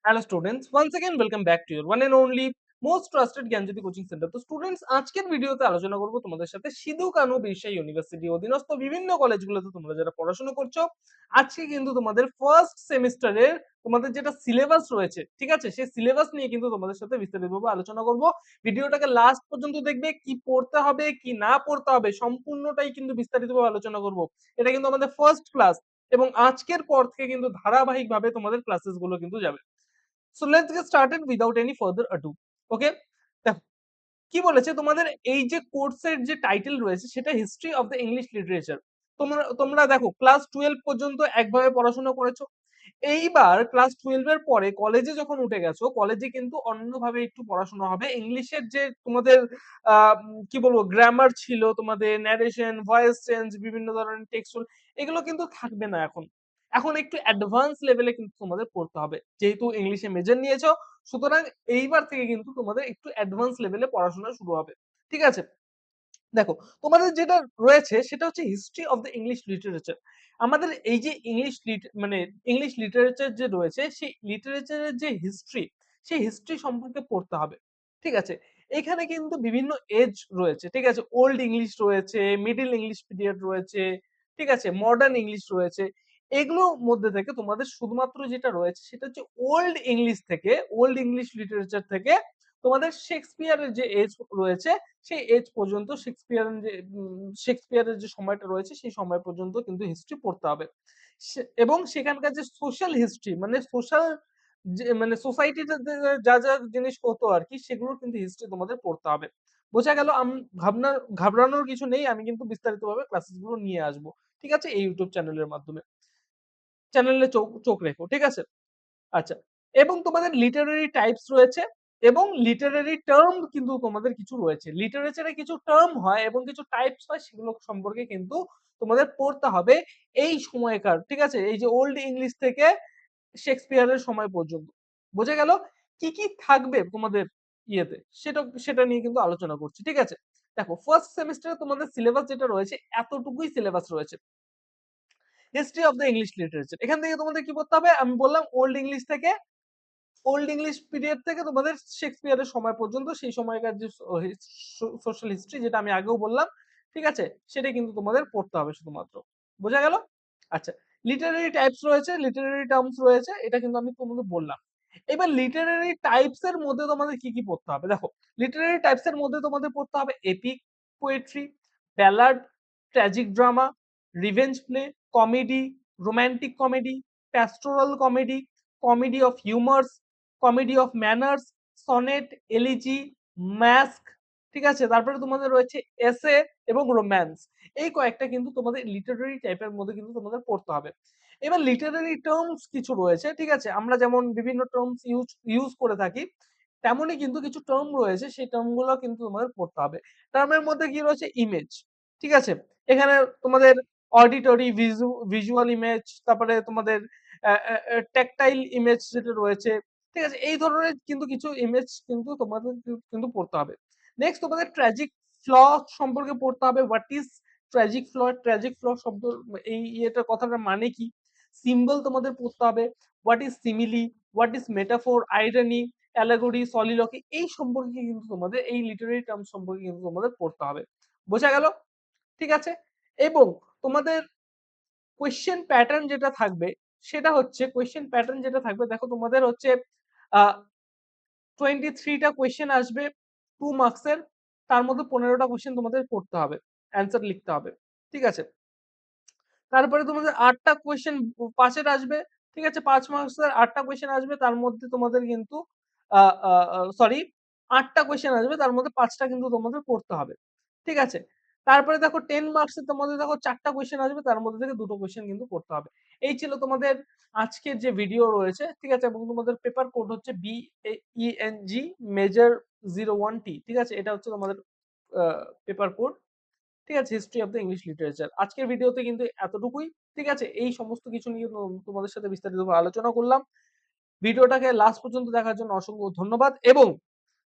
Hello students, once again welcome back to your one and only most trusted Gyanjyoti coaching centre. তো students, আজকের ভিডিওতে আলোচনা করব তোমাদের সাথে সিধু কানু বিরসা ইউনিভার্সিটি অধীনস্থ বিভিন্ন কলেজগুলোতে তোমরা যারা পড়াশোনা করছো, আজকে কিন্তু তোমাদের ফার্স্ট সেমিস্টারের তোমাদের যেটা সিলেবাস রয়েছে, ঠিক আছে, সেই সিলেবাস নিয়ে কিন্তু তোমাদের সাথে বিস্তারিতভাবে আলোচনা করব। ভিডিওটাকে লাস্ট পর্যন্ত দেখবে, কি পড়তে হবে কি না পড়তে হবে সম্পূর্ণটাই কিন্তু বিস্তারিতভাবে আলোচনা করব। এটা কিন্তু আমাদের ফার্স্ট ক্লাস এবং আজকের পর থেকে কিন্তু ধারাবাহিকভাবে তোমাদের ক্লাসেস গুলো কিন্তু যাবে। So let's get started without any further ado. Okay, দেখো কি বলেছে তোমাদের এই যে কোর্সের যে টাইটেল রয়েছে সেটা history of the English literature. তোমরা তোমরা দেখো ক্লাস 12 পর্যন্ত একভাবে পড়াশোনা করেছো, এইবার ক্লাস 12 এর পরে কলেজে যখন উঠে গেছো, কলেজে কিন্তু অন্যভাবে একটু পড়াশোনা হবে। ইংলিশের যে তোমাদের কি বলবো গ্রামার ছিল, তোমাদের ন্যারেশন, ভয়েস চেঞ্জ, বিভিন্ন ধরনের টেক্সচুয়াল, এগুলো কিন্তু থাকবে না। এখন এখন একটু অ্যাডভান্স লেভেলে কিন্তু তোমাদের পড়তে হবে, যেহেতু ইংলিশে মেজর নিয়েছো। সুতরাং এইবার থেকে কিন্তু তোমাদের একটু অ্যাডভান্স লেভেলে পড়াশোনা শুরু হবে, ঠিক আছে। দেখো তোমাদের যেটা রয়েছে সেটা হচ্ছে history of the English literature. আমাদের এই যে মানে ইংলিশ লিটারেচার যে রয়েছে, সেই লিটারেচারের যে হিস্ট্রি, সেই হিস্ট্রি সম্পর্কে পড়তে হবে, ঠিক আছে। এখানে কিন্তু বিভিন্ন এজ রয়েছে, ঠিক আছে। ওল্ড ইংলিশ রয়েছে, মিডল ইংলিশ পিরিয়ড রয়েছে, ঠিক আছে, মডার্ন ইংলিশ রয়েছে। এগুলোর মধ্যে থেকে তোমাদের শুধুমাত্র যেটা রয়েছে সেটা হচ্ছে ওল্ড ইংলিশ থেকে, ওল্ড ইংলিশ লিটারেচার থেকে তোমাদের শেক্সপিয়ারের যে এজ রয়েছে সেই এজ পর্যন্ত, শেক্সপিয়ারের যে সময়টা রয়েছে সেই সময় পর্যন্ত কিন্তু হিস্ট্রি পড়তে হবে। এবং সেখানকার যে সোশ্যাল হিস্ট্রি, মানে সোশ্যাল যে মানে সোসাইটিতে যা যা জিনিস হতো আর কি, সেগুলোর কিন্তু হিস্ট্রি তোমাদের পড়তে হবে। বোঝা গেল? ঘাবড়ানোর কিছু নেই, আমি কিন্তু বিস্তারিতভাবে ক্লাসেস গুলো নিয়ে আসবো, ঠিক আছে, এই ইউটিউব চ্যানেলের মাধ্যমে। চ্যানেলে চোখ চোখ রেখো, ঠিক আছে। আচ্ছা, এবং তোমাদের লিটারারি টাইপস রয়েছে এবং লিটারারি টার্ম কিন্তু তোমাদের কিছু রয়েছে। লিটারেচারে কিছু টার্ম হয় এবং কিছু টাইপস হয়, সেগুলো সম্পর্কে কিন্তু তোমাদের পড়তে হবে এই সময়কার, ঠিক আছে, এই যে ওল্ড ইংলিশ থেকে শেক্সপিয়ারের সময় পর্যন্ত। বোঝা গেল? কি কি থাকবে তোমাদের ইয়েতে, সেটা নিয়ে কিন্তু আলোচনা করছি, ঠিক আছে। দেখো ফার্স্ট সেমিস্টারে তোমাদের সিলেবাস যেটা রয়েছে, এতটুকুই সিলেবাস রয়েছে। History of the English literature, এখান থেকে তোমাদের কি করতে হবে, আমি বললাম ওল্ড ইংলিশ থেকে, ওল্ড ইংলিশ পিরিয়ড থেকে তোমাদের শেক্সপিয়ারের সময় পর্যন্ত, সেই সময়কার যে সোশ্যাল হিস্ট্রি, যেটা আমি আগেও বললাম, ঠিক আছে, সেটা কিন্তু তোমাদের পড়তে হবে শুধুমাত্র। বোঝা গেল? আচ্ছা, লিটারারি টাইপস রয়েছে, লিটারারি টার্মস রয়েছে, এটা কিন্তু আমি তোমাদের বললাম। এবার লিটারারি টাইপস এর মধ্যে তোমাদের কি কি পড়তে হবে, দেখো লিটারারি টাইপস এর মধ্যে তোমাদের পড়তে হবে epic poetry, ballad, tragic drama, revenge play, comedy, romantic comedy, pastoral comedy, comedy of humours, comedy of manners, sonnet, elegy, masque, ঠিক আছে। তারপরে তোমাদের রয়েছে এসে এবং রোম্যান্স। এই কয়েকটা কিন্তু তোমাদের লিটারারি টাইপের মধ্যে কিন্তু তোমাদের পড়তে হবে। এবার লিটারারি টার্মস কিছু রয়েছে, ঠিক আছে, আমরা যেমন বিভিন্ন টার্মস ইউজ করে থাকি, তেমনই কিন্তু কিছু টার্ম রয়েছে, সেই টার্মগুলো কিন্তু তোমাদের পড়তে হবে। টার্মের মধ্যে কি রয়েছে, ইমেজ, ঠিক আছে। এখানে তোমাদের অডিটরি, ভিজুয়াল ইমেজ, তারপরে তোমাদের ট্যাকটাইল ইমেজ যেটা রয়েছে, ঠিক আছে, এই ধরনের কিন্তু কিছু ইমেজ কিন্তু তোমাদের কিন্তু পড়তে হবে। নেক্সট তোমাদের ট্র্যাজিক ফ্ল সম্পর্কে পড়তে হবে। What is tragic flaw, tragic flaw শব্দ এই ইয়েটার কথাটা মানে কি, সিম্বল তোমাদের পড়তে হবে। What is simile, what is metaphor, irony, allegory, soliloquy, এই সম্পর্কে কিন্তু তোমাদের, এই লিটারারি টার্ম সম্পর্কে কিন্তু তোমাদের পড়তে হবে। বোঝা গেল? ঠিক আছে। এবং তোমাদের কোয়েশ্চেন প্যাটার্ন যেটা থাকবে, সেটা হচ্ছে কোয়েশ্চেন প্যাটার্ন যেটা থাকবে, দেখো তোমাদের হচ্ছে আহ 23টা কোয়েশ্চেন আসবে 2 মার্কসের, তার মধ্যে 15টা কোয়েশ্চেন তোমাদের করতে হবে, অ্যান্সার লিখতে হবে, ঠিক আছে। তারপরে তোমাদের 8টা কোয়েশ্চেন 5 এর আসবে, ঠিক আছে, 5 মার্কসের 8টা কোয়েশ্চেন আসবে, তার মধ্যে তোমাদের কিন্তু সরি 8টা কোয়েশ্চেন আসবে, তার মধ্যে 5টা কিন্তু তোমাদের করতে হবে, ঠিক আছে। তারপরে দেখো 10 মার্কসের তোমাদের দেখো 4টা কোয়েশ্চেন আসবে, তার মধ্যে থেকে 2টো কোয়েশ্চেন কিন্তু করতে হবে। এই ছিল তোমাদের আজকের যে ভিডিও রয়েছে, ঠিক আছে। এবং তোমাদের পেপার কোড হচ্ছে BENG মেজর 01T, ঠিক আছে, এটা হচ্ছে তোমাদের পেপার কোড, ঠিক আছে, history of the English literature. আজকের ভিডিওতে কিন্তু এতটুকুই, ঠিক আছে। এই সমস্ত কিছু নিয়ে তোমাদের সাথে বিস্তারিতভাবে আলোচনা করলাম। ভিডিওটাকে লাস্ট পর্যন্ত দেখার জন্য অসংখ্য ধন্যবাদ। এবং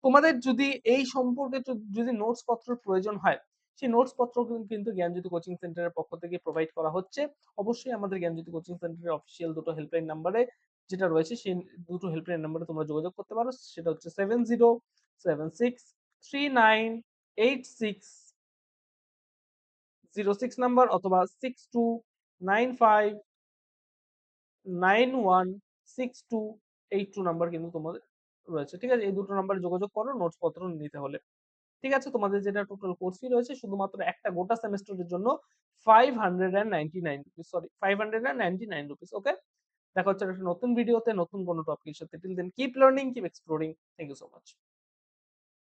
তোমাদের যদি এই সম্পর্কে যদি নোটস পত্রের প্রয়োজন হয়, সেই নোটস পত্র কিন্তু জ্ঞানজ্যোতি কোচিং সেন্টারের পক্ষ থেকে প্রোভাইড করা হচ্ছে। অবশ্যই আমাদের জ্ঞানজ্যোতি কোচিং সেন্টারের অফিসিয়াল দুটো হেল্পলাইন নাম্বারে যেটা রয়েছে সেই দুটো হেল্পলাইন নাম্বারে তোমরা যোগাযোগ করতে পারো। সেটা হচ্ছে 7076398606 নাম্বার অথবা 6295916282 নাম্বার কিন্তু তোমাদের রয়েছে। ঠিক আছে? এই দুটো নাম্বারে যোগাযোগ করো নোটস পত্র নিতে হলে। ঠিক আছে? তোমাদের যেটা টোটাল কোর্স ফি রয়েছে শুধুমাত্র একটা গোটা সেমেস্টারের জন্য ₹599 ওকে? দেখা হচ্ছে একটা নতুন ভিডিওতে নতুন কোনো টপিকের সাথে। Till then keep learning, keep exploring. Thank you so much.